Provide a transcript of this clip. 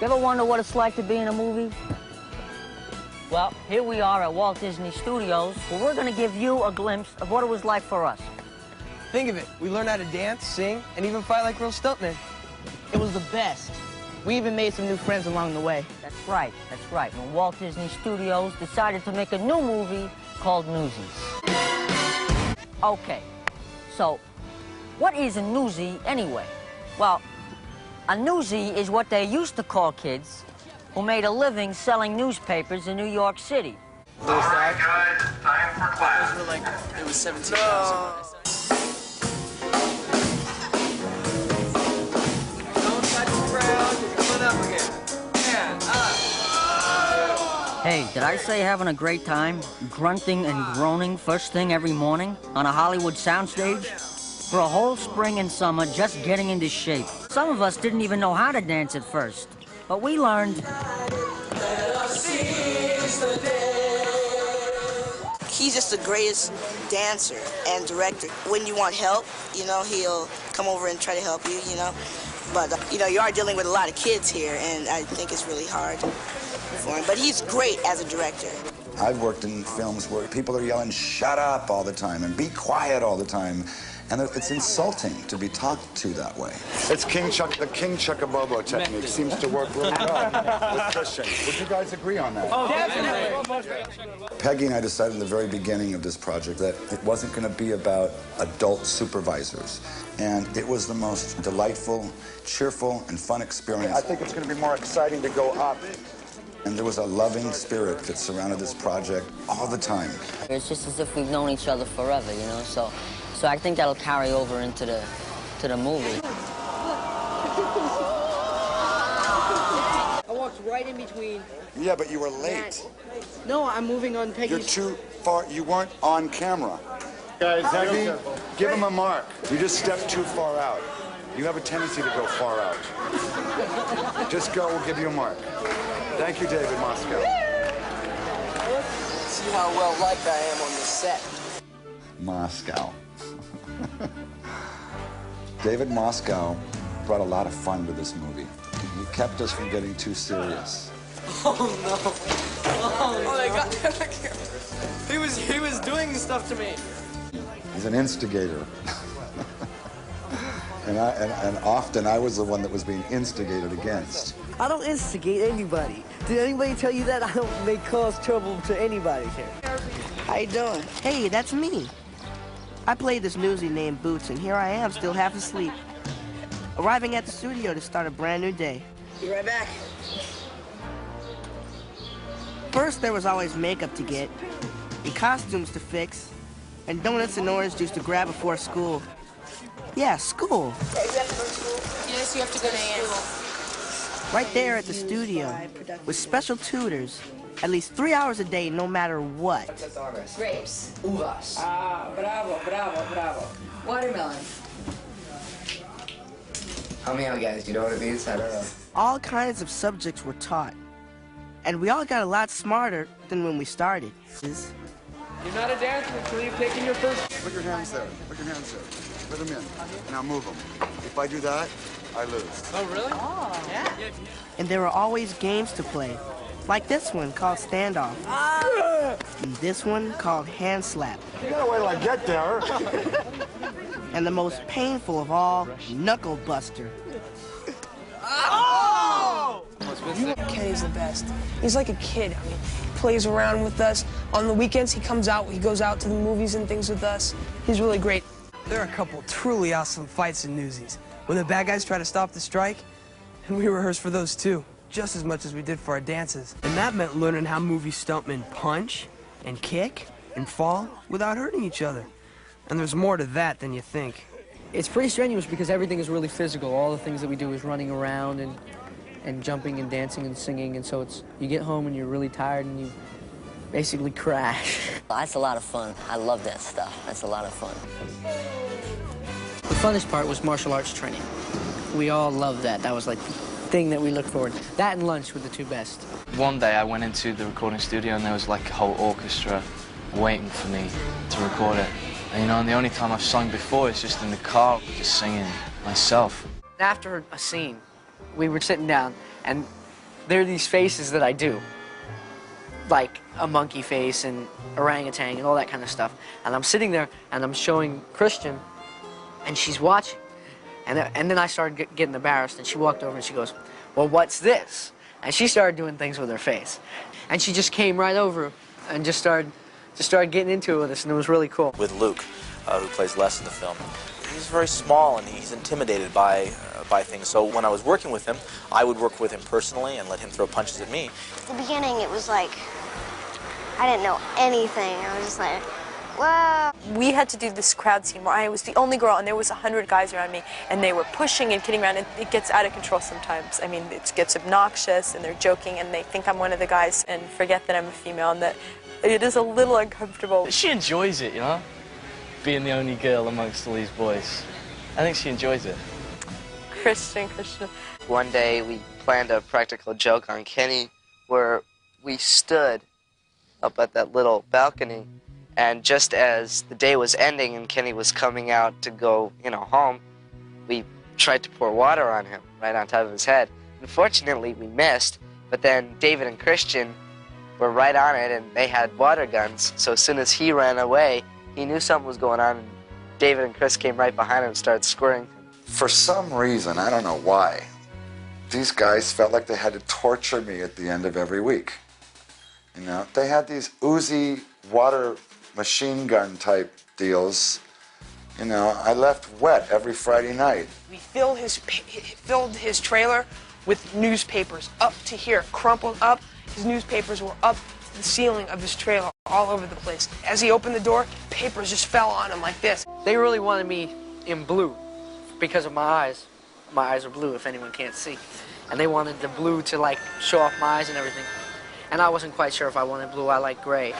You ever wonder what it's like to be in a movie? Well, here we are at Walt Disney Studios, where we're going to give you a glimpse of what it was like for us. Think of it. We learned how to dance, sing, and even fight like real stuntmen. It was the best. We even made some new friends along the way. That's right, when Walt Disney Studios decided to make a new movie called Newsies. Okay, so what is a newsie anyway? Well, a newsie is what they used to call kids who made a living selling newspapers in New York City. All right, guys, time for class. Those were like, it was 17,000. Don't touch the ground. You're coming up again. Hands up. Hey, did I say having a great time? Grunting and groaning first thing every morning on a Hollywood soundstage? For a whole spring and summer, just getting into shape. Some of us didn't even know how to dance at first, but we learned. He's just the greatest dancer and director. When you want help, you know, he'll come over and try to help you, you know. But, you know, you are dealing with a lot of kids here, and I think it's really hard for him. But he's great as a director. I've worked in films where people are yelling, "Shut up," all the time, and "Be quiet" all the time. And it's insulting to be talked to that way. It's the King Chuckabobo technique seems to work really well with Christian. Would you guys agree on that? Oh, definitely. Peggy and I decided in the very beginning of this project that it wasn't going to be about adult supervisors. And it was the most delightful, cheerful, and fun experience. I think it's going to be more exciting to go up. And there was a loving spirit that surrounded this project all the time. It's just as if we've known each other forever, you know, so I think that'll carry over into the movie. I walked right in between. Yeah, but you were late. No, I'm moving on Peggy's. You're too far. You weren't on camera. Guys, Peggy, give him a mark. You just stepped too far out. You have a tendency to go far out. Just go, we'll give you a mark. Thank you, David Moscow. See how well liked I am on this set. Moscow. David Moscow brought a lot of fun to this movie. He kept us from getting too serious. Oh, no. Oh, they got that. He was doing stuff to me. He's an instigator. and often I was the one that was being instigated against. I don't instigate anybody. Did anybody tell you that? I don't make cause trouble to anybody here. How you doing? Hey, that's me. I played this newsie named Boots, and here I am, still half asleep. Arriving at the studio to start a brand new day. Be right back. First, there was always makeup to get, and costumes to fix, and donuts and orange juice to grab before school. Yeah, school. Hey, you have to go to school? Yes, you have to go to school. Right there at the studio, with special tutors, at least 3 hours a day, no matter what. Grapes. Uvas. Ah, bravo, bravo, bravo. Watermelon. Help me out, guys. You know what it means? I don't know. All kinds of subjects were taught, and we all got a lot smarter than when we started. You're not a dancer until you've taken your first... Put your hands there. Put your hands there. Put them in. Now move them. If I do that, I lose. Oh, really? Oh, yeah. And there were always games to play, like this one called Standoff, and this one called Hand Slap. You gotta wait till I get there. And the most painful of all, Knuckle Buster. Oh! Kenny's the best. He's like a kid. I mean, he plays around with us. On the weekends, he goes out to the movies and things with us. He's really great. There are a couple truly awesome fights in Newsies. When the bad guys try to stop the strike, and we rehearsed for those too, just as much as we did for our dances. And that meant learning how movie stuntmen punch and kick and fall without hurting each other. And there's more to that than you think. It's pretty strenuous because everything is really physical. All the things that we do is running around and jumping and dancing and singing, and so you get home and you're really tired and you basically crash. That's a lot of fun. I love that stuff. That's a lot of fun. The funnest part was martial arts training. We all loved that. That was like the thing that we looked forward to. That and lunch were the two best. One day I went into the recording studio and there was like a whole orchestra waiting for me to record it. And you know, and the only time I've sung before is just in the car, just singing myself. After a scene, we were sitting down and there are these faces that I do, like a monkey face and orangutan and all that kind of stuff. And I'm sitting there and I'm showing Christian, and she's watching. And then I started getting embarrassed, and she walked over and she goes, "Well, what's this?" And she started doing things with her face. And she just came right over and just started getting into it with us, and it was really cool. With Luke, who plays Les in the film, he's very small and he's intimidated by things. So when I was working with him, I would work with him personally and let him throw punches at me. In the beginning, it was like, I didn't know anything. I was just like, whoa. We had to do this crowd scene where I was the only girl and there was 100 guys around me, and they were pushing and kidding around, and it gets out of control sometimes. I mean, it gets obnoxious and they're joking and they think I'm one of the guys and forget that I'm a female, and that it is a little uncomfortable. She enjoys it, you know, being the only girl amongst all these boys. I think she enjoys it. Christian. One day we planned a practical joke on Kenny where we stood up at that little balcony, and just as the day was ending and Kenny was coming out to go, home, we tried to pour water on him right on top of his head. Unfortunately, we missed, but then David and Christian were right on it, and they had water guns. So as soon as he ran away, he knew something was going on, and David and Chris came right behind him and started squirting. For some reason, I don't know why, these guys felt like they had to torture me at the end of every week. They had these Uzi water machine gun type deals. I left wet every Friday night. We filled his trailer with newspapers up to here, crumpled up. His newspapers were up to the ceiling of his trailer, all over the place. As he opened the door, papers just fell on him like this. They really wanted me in blue because of my eyes. My eyes are blue, if anyone can't see. And they wanted the blue to, show off my eyes and everything. And I wasn't quite sure if I wanted blue. I like gray.